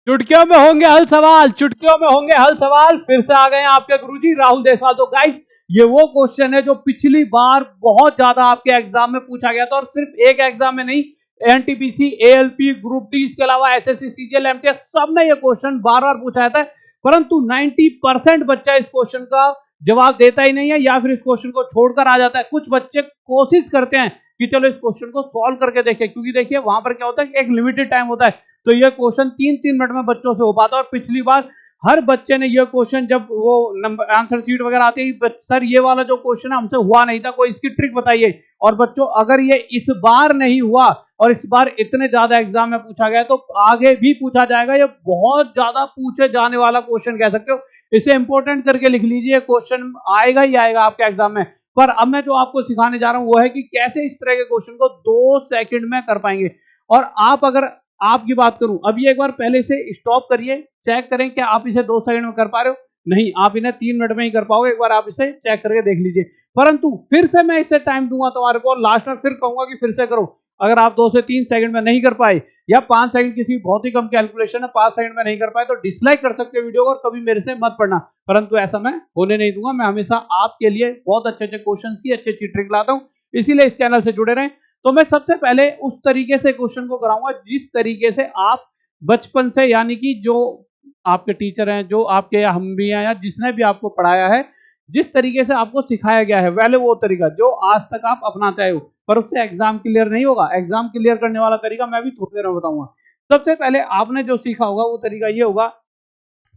चुटकियों में होंगे हल सवाल, चुटकियों में होंगे हल सवाल। फिर से आ गए हैं आपके गुरुजी राहुल देशवाल। तो गाइस, ये वो क्वेश्चन है जो पिछली बार बहुत ज्यादा आपके एग्जाम में पूछा गया था, और सिर्फ एक एग्जाम में नहीं, एनटीपीसी, एएलपी, ग्रुप डी, इसके अलावा एसएससी, सीजीएल, एमटीएस, सब में ये क्वेश्चन बार बार पूछा जाता है। परंतु 90% बच्चा इस क्वेश्चन का जवाब देता ही नहीं है, या फिर इस क्वेश्चन को छोड़कर आ जाता है। कुछ बच्चे कोशिश करते हैं कि चलो इस क्वेश्चन को सॉल्व करके देखें, क्योंकि देखिए वहां पर क्या होता है कि एक लिमिटेड टाइम होता है, तो यह क्वेश्चन 3-3 मिनट में बच्चों से हो पाता है। और पिछली बार हर बच्चे ने यह क्वेश्चन, जब वो नंबर आंसर शीट वगैरह आती है, सर ये वाला जो क्वेश्चन है हमसे हुआ नहीं था, कोई इसकी ट्रिक बताइए। और बच्चों, अगर ये इस बार नहीं हुआ और इस बार इतने ज्यादा एग्जाम में पूछा गया, तो आगे भी पूछा जाएगा। ये बहुत ज्यादा पूछे जाने वाला क्वेश्चन कह सकते हो। इसे इंपॉर्टेंट करके लिख लीजिए, क्वेश्चन आएगा ही आएगा आपके एग्जाम में। पर अब मैं जो आपको सिखाने जा रहा हूं वो है कि कैसे इस तरह के क्वेश्चन को 2 सेकंड में कर पाएंगे। और आप, अगर आपकी बात करूं, अभी एक बार पहले से स्टॉप करिए, चेक करें कि आप इसे 2 सेकंड में कर पा रहे हो। नहीं, आप इन्हें 3 मिनट में ही कर पाओगे। एक बार आप इसे चेक करके देख लीजिए। परंतु फिर से मैं इसे टाइम दूंगा तुम्हारे को, लास्ट में फिर कहूंगा कि फिर से करो। अगर आप 2 से 3 सेकंड में नहीं कर पाए, या 5 सेकंड, किसी बहुत ही कम कैलकुलेशन है, 5 सेकंड में नहीं कर पाए, तो डिसलाइक कर सकते हो वीडियो को और कभी मेरे से मत पढ़ना। परंतु ऐसा मैं होने नहीं दूंगा। मैं हमेशा आपके लिए बहुत अच्छे अच्छे क्वेश्चन की अच्छी अच्छी ट्रिक लाता हूं, इसीलिए इस चैनल से जुड़े रहें। तो मैं सबसे पहले उस तरीके से क्वेश्चन को कराऊंगा जिस तरीके से आप बचपन से, यानी कि जो आपके टीचर हैं, जो आपके, या हम भी हैं, या जिसने भी आपको पढ़ाया है, जिस तरीके से आपको सिखाया गया है, वैसे वो तरीका जो आज तक आप अपनाते आए हो। पर उससे एग्जाम क्लियर नहीं होगा। एग्जाम क्लियर करने वाला तरीका मैं भी थोड़ी देर में बताऊंगा। सबसे पहले आपने जो सीखा होगा वो तरीका ये होगा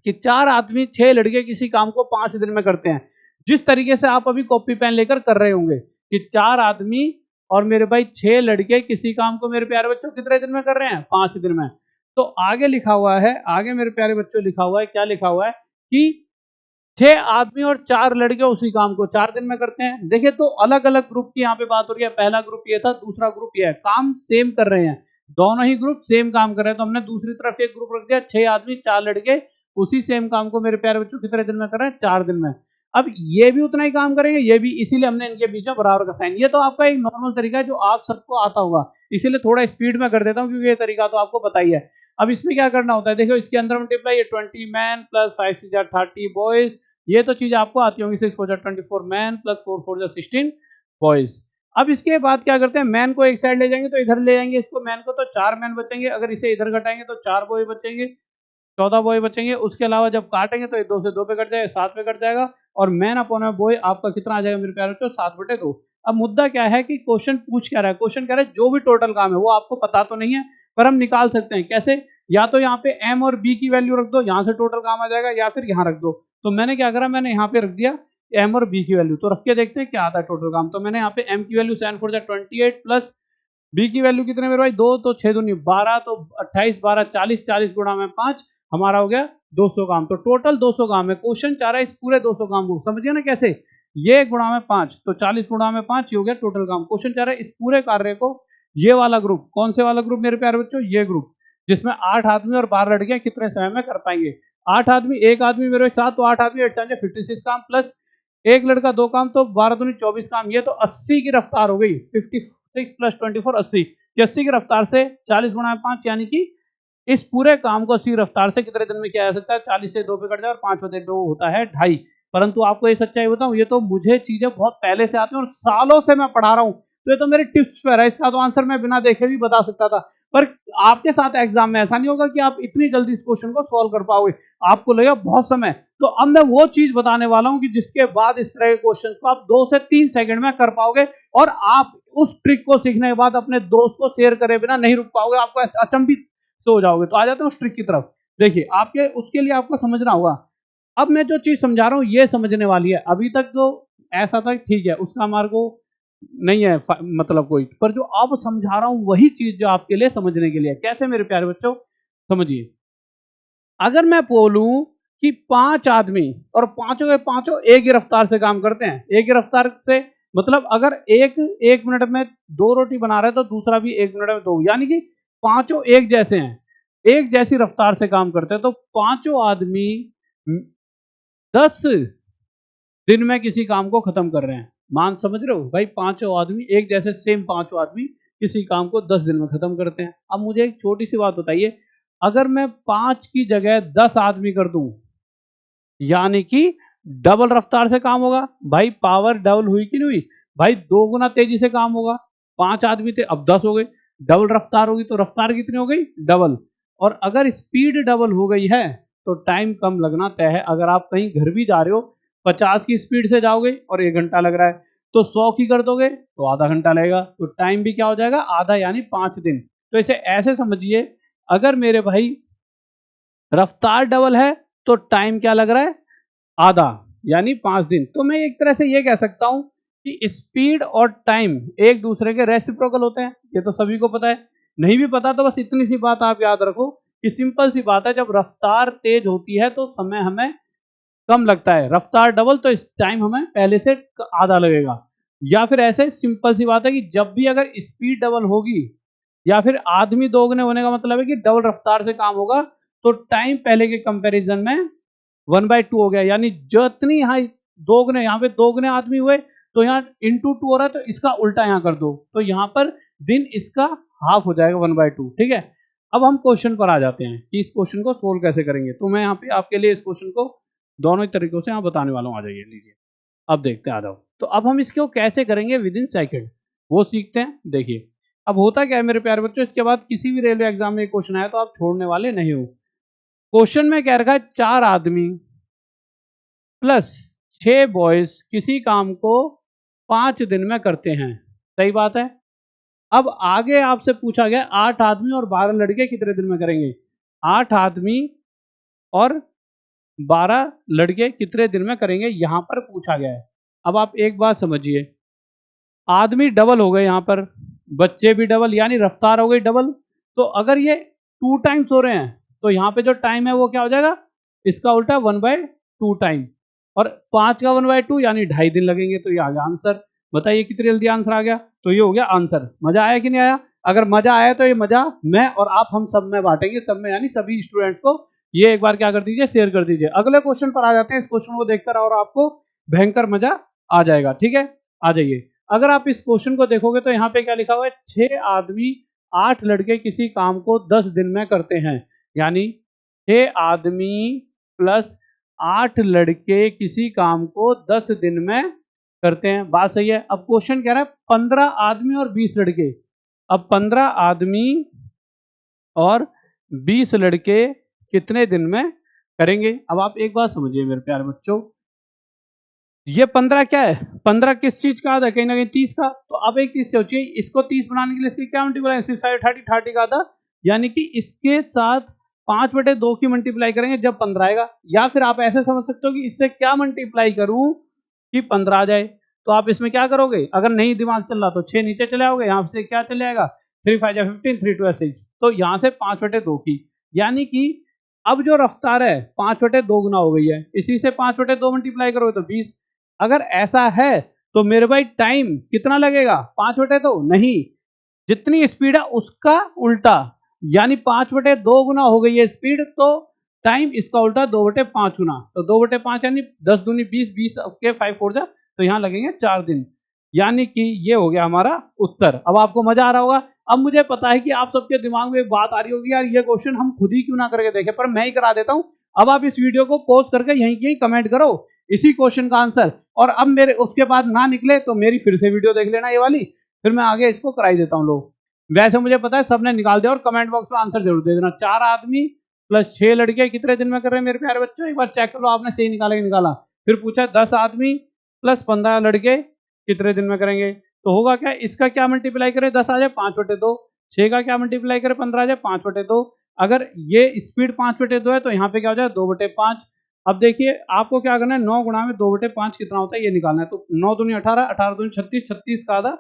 कि 4 आदमी 6 लड़के किसी काम को 5 दिन में करते हैं। जिस तरीके से आप अभी कॉपी पेन लेकर कर रहे होंगे कि 4 आदमी और मेरे भाई 6 लड़के किसी काम को, मेरे प्यारे बच्चों, कितने दिन में कर रहे हैं? 5 दिन में। तो आगे लिखा हुआ है, आगे मेरे प्यारे बच्चों लिखा हुआ है, क्या लिखा हुआ है कि 6 आदमी और 4 लड़के उसी काम को 4 दिन में करते हैं। देखिए, तो अलग अलग ग्रुप की यहाँ पे बात हो रही है। पहला ग्रुप ये था, दूसरा ग्रुप ये है, काम सेम कर रहे हैं, दोनों ही ग्रुप सेम काम कर रहे हैं। तो हमने दूसरी तरफ एक ग्रुप रख दिया, 6 आदमी 4 लड़के उसी सेम काम को, मेरे प्यारे बच्चों, कितने दिन में कर रहे हैं? 4 दिन में। अब ये भी उतना ही काम करेंगे, ये भी, इसीलिए हमने इनके बीच में बराबर का साइन। ये तो आपका एक नॉर्मल तरीका है जो आप सबको आता होगा, इसीलिए थोड़ा स्पीड में कर देता हूँ, क्योंकि ये तरीका तो आपको पता ही है। अब इसमें क्या करना होता है, देखो इसके अंदर मल्टीप्लाई, ये 20 मैन प्लस 5 6 30 बॉयज, ये तो चीज आपको आती होंगी। 6 4 24 मैन प्लस 4 4 16 बॉयज। अब इसके बाद क्या करते हैं, मैन को एक साइड ले जाएंगे तो इधर ले जाएंगे इसको, मैन को, तो 4 मैन बचेंगे। अगर इसे इधर घटाएंगे तो 4 बॉय बचेंगे, 14 बॉय बचेंगे। उसके अलावा जब काटेंगे तो 2 से 2 पे कट जाएगा, 7 पे कट जाएगा। और मैन अपॉन बॉय आपका कितना आ जाएगा मेरे प्यारे बच्चों? 7/2। अब मुद्दा क्या है कि क्वेश्चन पूछ क्या रहा है, क्वेश्चन कह रहा है जो भी टोटल काम है वो आपको पता तो नहीं है, पर हम निकाल सकते हैं। कैसे? या तो यहाँ पे एम और बी की वैल्यू रख दो, यहाँ से टोटल काम आ जाएगा, या फिर यहाँ रख दो। तो मैंने क्या करा, मैंने यहाँ पे रख दिया एम और बी की वैल्यू। तो रख के देखते हैं क्या आता है टोटल काम। तो मैंने यहाँ पे एम की वैल्यू 7 4 28 प्लस बी की वैल्यू कितने मेरे भाई? 2, तो 6 दूनी 12, तो 28 12 40, 40 गुणा में 5, हमारा हो गया 200 काम। तो टोटल 200 काम है। क्वेश्चन चाह रहा है इस पूरे 200 काम को, समझिए ना कैसे, ये गुणा में 5, तो 40 गुणा में 5, ये हो गया टोटल काम। क्वेश्चन चाह रहा है इस पूरे कार्य को, ये वाला ग्रुप, कौन से वाला ग्रुप मेरे प्यारे बच्चों? ये ग्रुप, जिसमें 8 आदमी और 12 लड़के कितने समय में कर पाएंगे? 8 आदमी, एक आदमी मेरे 7, तो 8 आदमी 8 7 56 काम, प्लस एक लड़का 2 काम, तो 12 दूनी 24 काम। ये तो 80 की रफ्तार हो गई। 56 प्लस 24 80, 80 की रफ्तार से 40 गुणा 5, यानी कि इस पूरे काम को 80 रफ्तार से कितने दिन में किया जा सकता है? 40 से 2 पे कट जाए और 5/2 होता है 2.5। परंतु आपको ये सच्चाई बताऊं, ये तो मुझे चीजें बहुत पहले से आती हैं और सालों से मैं पढ़ा रहा हूं, तो ये तो मेरे टिप्स पर है। इसका तो आंसर मैं बिना देखे भी बता सकता था। पर आपके साथ एग्जाम में ऐसा नहीं होगा कि आप इतनी जल्दी इस क्वेश्चन को सॉल्व कर पाओगे, आपको लगेगा बहुत समय। तो अब मैं वो चीज बताने वाला हूं कि जिसके बाद इस तरह के क्वेश्चन को आप 2 से 3 सेकंड में कर पाओगे, और आप उस ट्रिक को सीखने के बाद अपने दोस्त को शेयर करे बिना नहीं रुक पाओगे, आपको अचंभित से हो जाओगे। तो आ जाते हैं उस ट्रिक की तरफ। देखिए, आपके उसके लिए आपको समझना होगा। अब मैं जो चीज समझा रहा हूं ये समझने वाली है। अभी तक तो ऐसा था, ठीक है, उसका हमारे को नहीं है मतलब कोई, पर जो अब समझा रहा हूं वही चीज जो आपके लिए समझने के लिए है। कैसे मेरे प्यारे बच्चों? समझिए, अगर मैं बोलूं कि 5 आदमी और पांचों के पांचों एक ही रफ्तार से काम करते हैं, एक ही रफ्तार से, मतलब अगर एक मिनट में 2 रोटी बना रहे हैं तो दूसरा भी 1 मिनट में 2, यानी कि पांचों एक जैसे हैं, एक जैसी रफ्तार से काम करते हैं। तो पांचों आदमी 10 दिन में किसी काम को खत्म कर रहे हैं। मान समझ रहे हो भाई? पांचों आदमी एक जैसे, सेम पांचों आदमी किसी काम को 10 दिन में खत्म करते हैं। अब मुझे एक छोटी सी बात बताइए, अगर मैं 5 की जगह 10 आदमी कर दूं, यानी कि डबल रफ्तार से काम होगा। भाई पावर डबल हुई कि नहीं हुई? भाई 2 गुना तेजी से काम होगा। 5 आदमी थे, अब 10 हो गए। डबल रफ्तार होगी तो रफ्तार कितनी हो गई? डबल। और अगर स्पीड डबल हो गई है तो टाइम कम लगना तय है। अगर आप कहीं घर भी जा रहे हो, 50 की स्पीड से जाओगे और 1 घंटा लग रहा है, तो 100 की कर दोगे तो आधा घंटा लगेगा, तो टाइम भी क्या हो जाएगा? आधा, यानी 5 दिन। तो इसे ऐसे समझिए, अगर मेरे भाई रफ्तार डबल है तो टाइम क्या लग रहा है? आधा, यानी 5 दिन। तो मैं एक तरह से ये कह सकता हूं कि स्पीड और टाइम एक दूसरे के रेसिप्रोकल होते हैं। ये तो सभी को पता है। नहीं भी पता तो बस इतनी सी बात आप याद रखो कि सिंपल सी बात है, जब रफ्तार तेज होती है तो समय हमें कम लगता है, रफ्तार डबल तो इस टाइम हमें पहले से आधा लगेगा। या फिर ऐसे सिंपल सी बात है कि जब भी अगर स्पीड डबल होगी या फिर आदमी दोगुने होने का मतलब है कि डबल रफ्तार से काम होगा, तो टाइम पहले के कंपैरिजन में 1/2 हो गया। यानी जितनी यहाँ दोगुने, यहाँ पे दोगुने आदमी हुए तो यहाँ इंटू 2 हो रहा है, तो इसका उल्टा यहाँ कर दो, तो यहाँ पर दिन इसका हाफ हो जाएगा 1/2। ठीक है। अब हम क्वेश्चन पर आ जाते हैं कि इस क्वेश्चन को सोल्व कैसे करेंगे। तो मैं यहाँ पे आपके लिए इस क्वेश्चन को दोनों ही तरीकों से यहाँ बताने वाला हूँ। आ जाइए, लीजिए, अब देखते हैं, आ जाओ। तो अब हम इसको कैसे करेंगे विद इन सेकेंड, वो सीखते हैं। देखिए, अब होता क्या है मेरे प्यारे बच्चों, इसके बाद किसी भी रेलवे एग्जाम में क्वेश्चन आया तो आप छोड़ने वाले नहीं हो। क्वेश्चन में कह रखा है 4 आदमी प्लस 6 बॉयज किसी काम को 5 दिन में करते हैं। सही बात है। अब आगे आपसे पूछा गया 8 आदमी और 12 लड़के कितने दिन में करेंगे। 8 आदमी और 12 लड़के कितने दिन में करेंगे, यहां पर पूछा गया है। अब आप एक बात समझिए, आदमी डबल हो गए, यहां पर बच्चे भी डबल, यानी रफ्तार हो गई डबल। तो अगर ये 2 टाइम्स हो रहे हैं तो यहाँ पे जो टाइम है वो क्या हो जाएगा? इसका उल्टा 1/2 टाइम। और 5 का 1/2 यानी 2.5 दिन लगेंगे। तो ये आ गया आंसर। बताइए कितनी जल्दी आंसर आ गया। तो ये हो गया आंसर। मजा आया कि नहीं आया? अगर मजा आया तो ये मजा मैं और आप हम सब में बांटेंगे, सब में यानी सभी स्टूडेंट को। ये एक बार क्या कर दीजिए, शेयर कर दीजिए। अगले क्वेश्चन पर आ जाते हैं। इस क्वेश्चन को देखकर और आपको भयंकर मजा आ जाएगा। ठीक है, आ जाइए। अगर आप इस क्वेश्चन को देखोगे तो यहाँ पे क्या लिखा हुआ है, 6 आदमी 8 लड़के किसी काम को 10 दिन में करते हैं। यानी 6 आदमी प्लस 8 लड़के किसी काम को 10 दिन में करते हैं। बात सही है। अब क्वेश्चन कह रहा है 15 आदमी और 20 लड़के। अब 15 आदमी और 20 लड़के कितने दिन में करेंगे। अब आप एक बात समझिए मेरे प्यारे बच्चों, ये 15 क्या है? 15 किस चीज का आधा? कहीं ना कहीं 30 का। तो आप एक चीज सोचिए, इसको 30 बनाने के लिए इसकी क्या मल्टीप्लाई, 30 का आधा, यानी कि इसके साथ 5/2 की मल्टीप्लाई करेंगे जब 15 आएगा। या फिर आप ऐसे समझ सकते हो कि इससे क्या मल्टीप्लाई करूं कि 15 आ जाए। तो आप इसमें क्या करोगे, अगर नहीं दिमाग चल रहा तो 6 नीचे चले आओगे, यहाँ से क्या चले आएगा, 3 5 जा 15, 3 2 6। तो यहाँ से 5/2 की, यानी कि अब जो रफ्तार है 5/2 गुना हो गई है। इसी से 5/2 मल्टीप्लाई करोगे तो 20। अगर ऐसा है तो मेरे भाई टाइम कितना लगेगा, 5/2 नहीं, जितनी स्पीड है उसका उल्टा, यानी 5/2 गुना हो गई है स्पीड, तो टाइम इसका उल्टा 2/5 गुना। तो 2/5 यानी 10 दूनी 20, 20 के 5 4 जा, तो यहाँ लगेंगे 4 दिन। यानी कि ये हो गया हमारा उत्तर। अब आपको मजा आ रहा होगा। अब मुझे पता है कि आप सबके दिमाग में एक बात आ रही होगी, यार ये क्वेश्चन हम खुद ही क्यों ना करके देखें, पर मैं ही करा देता हूं। अब आप इस वीडियो को पॉज करके यहीं कमेंट करो इसी क्वेश्चन का आंसर, और अब मेरे उसके बाद ना निकले तो मेरी फिर से वीडियो देख लेना ये वाली, फिर मैं आगे इसको कराई देता हूँ। लोग वैसे मुझे पता है सबने निकाल दिया, और कमेंट बॉक्स में आंसर जरूर दे देना। 4 आदमी प्लस 6 लड़के कितने दिन में कर रहे हैं मेरे प्यारे बच्चों, एक बार चेक कर लो आपने सही निकाला कि निकाला। फिर पूछा 10 आदमी प्लस 15 लड़के कितने दिन में करेंगे। तो होगा क्या, इसका क्या मल्टीप्लाई करें, 10 आ जाए 5/2, 6 का क्या मल्टीप्लाई करें, 15 आ जाए 5/2। अगर ये स्पीड 5/2 है तो यहाँ पे क्या हो जाए 2/5। अब देखिए आपको क्या करना है, 9 गुणा में 2/5 कितना होता है ये निकालना है। तो 9 दूनी 18, 18 दूनी 36, 36 का आधा,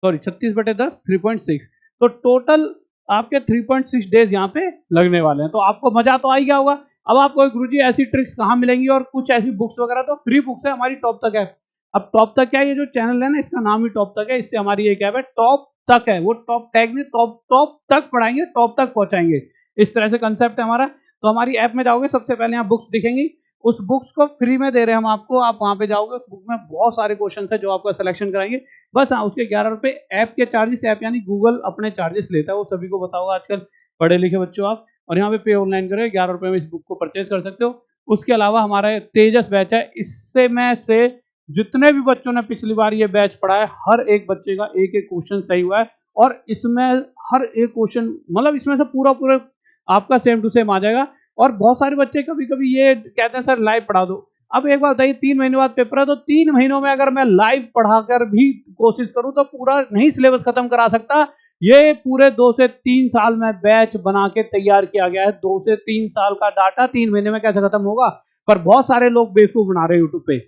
सॉरी 36/10, 3.6। तो टोटल आपके 3.6 डेज यहाँ पे लगने वाले हैं। तो आपको मजा तो आ ही गया होगा। अब आपको गुरुजी ऐसी ट्रिक्स कहाँ मिलेंगी और कुछ ऐसी बुक्स वगैरह, तो फ्री बुक्स है हमारी टॉप तक ऐप। अब टॉप तक क्या है, ये जो चैनल है ना इसका नाम ही टॉप तक है, इससे हमारी एक ऐप है टॉप तक है, वो टॉप टैग नहीं, टॉप टॉप तक पढ़ाएंगे, टॉप तक पहुंचाएंगे, इस तरह से कंसेप्ट है हमारा। तो हमारी ऐप में जाओगे सबसे पहले यहाँ बुक्स दिखेंगी, उस बुक्स को फ्री में दे रहे हैं हम आपको। आप वहां पे जाओगे, उस बुक में बहुत सारे क्वेश्चन है जो आपका सिलेक्शन कराएंगे। बस हाँ, उसके 11 रुपए ऐप के चार्जेस, ऐप यानी गूगल अपने चार्जेस लेता है, वो सभी को बताओगे आजकल पढ़े लिखे बच्चों आप। और यहाँ पे पे ऑनलाइन करें, 11 रुपए में इस बुक को परचेज कर सकते हो। उसके अलावा हमारा तेजस बैच है, इससे में से जितने भी बच्चों ने पिछली बार ये बैच पढ़ा है, हर एक बच्चे का एक एक क्वेश्चन सही हुआ है, और इसमें हर एक क्वेश्चन मतलब इसमें से पूरा पूरा आपका सेम टू सेम आ जाएगा। और बहुत सारे बच्चे कभी कभी ये कहते हैं सर लाइव पढ़ा दो। अब एक बात बताइए, 3 महीने बाद पेपर है, तो 3 महीनों में अगर मैं लाइव पढ़ाकर भी कोशिश करूं तो पूरा नहीं सिलेबस खत्म करा सकता। ये पूरे 2 से 3 साल में बैच बना के तैयार किया गया है। 2 से 3 साल का डाटा 3 महीने में कैसे खत्म होगा? पर बहुत सारे लोग बेवकूफ बना रहे हैं यूट्यूब पे।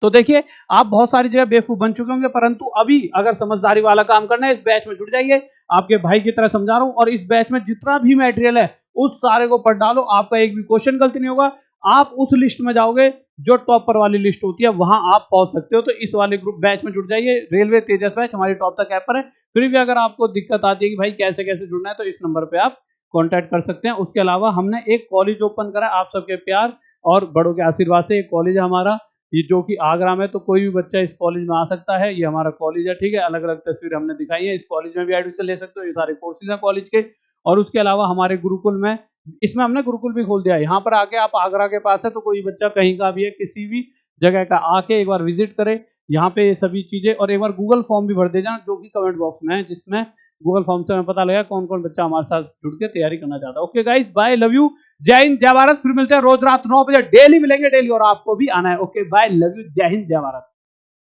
तो देखिए, आप बहुत सारी जगह बेवकूफ बन चुके होंगे, परंतु अभी अगर समझदारी वाला काम करना है, इस बैच में जुड़ जाइए। आपके भाई की तरह समझा रहा हूं, और इस बैच में जितना भी मटेरियल है उस सारे को पढ़ डालो, आपका एक भी क्वेश्चन गलती नहीं होगा। आप उस लिस्ट में जाओगे जो टॉपर वाली लिस्ट होती है, वहां आप पहुंच सकते हो। तो इस वाले ग्रुप बैच में जुड़ जाइए, रेलवे तेजस बैच हमारी टॉप तक ऐप पर है। फिर भी अगर आपको दिक्कत आती है कि भाई कैसे कैसे जुड़ना है, तो इस नंबर पे आप कांटेक्ट कर सकते हैं। उसके अलावा हमने एक कॉलेज ओपन करा, आप सबके प्यार और बड़ों के आशीर्वाद से एक कॉलेज है हमारा, ये जो कि आगरा में, तो कोई भी बच्चा इस कॉलेज में आ सकता है। ये हमारा कॉलेज है, ठीक है। अलग अलग तस्वीर हमने दिखाई है, इस कॉलेज में भी एडमिशन ले सकते हो, ये सारे कोर्सेज हैं कॉलेज के। और उसके अलावा हमारे गुरुकुल में, इसमें हमने गुरुकुल भी खोल दिया है। यहाँ पर आके आप आगरा के पास है, तो कोई बच्चा कहीं का भी है, किसी भी जगह का, आके एक बार विजिट करे यहाँ पे ये सभी चीजें। और एक बार गूगल फॉर्म भी भर दे जाना, जो कि कमेंट बॉक्स में है, जिसमें गूगल फॉर्म से हमें पता लगा कौन कौन बच्चा हमारे साथ जुड़ के तैयारी करना चाहता है। Okay guys, bye, love you, जय हिंद जय भारत। फिर मिलते हैं रोज रात 9 बजे, डेली मिलेंगे डेली, और आपको भी आना है। ओके बाय, लव यू, जय हिंद जय भारत।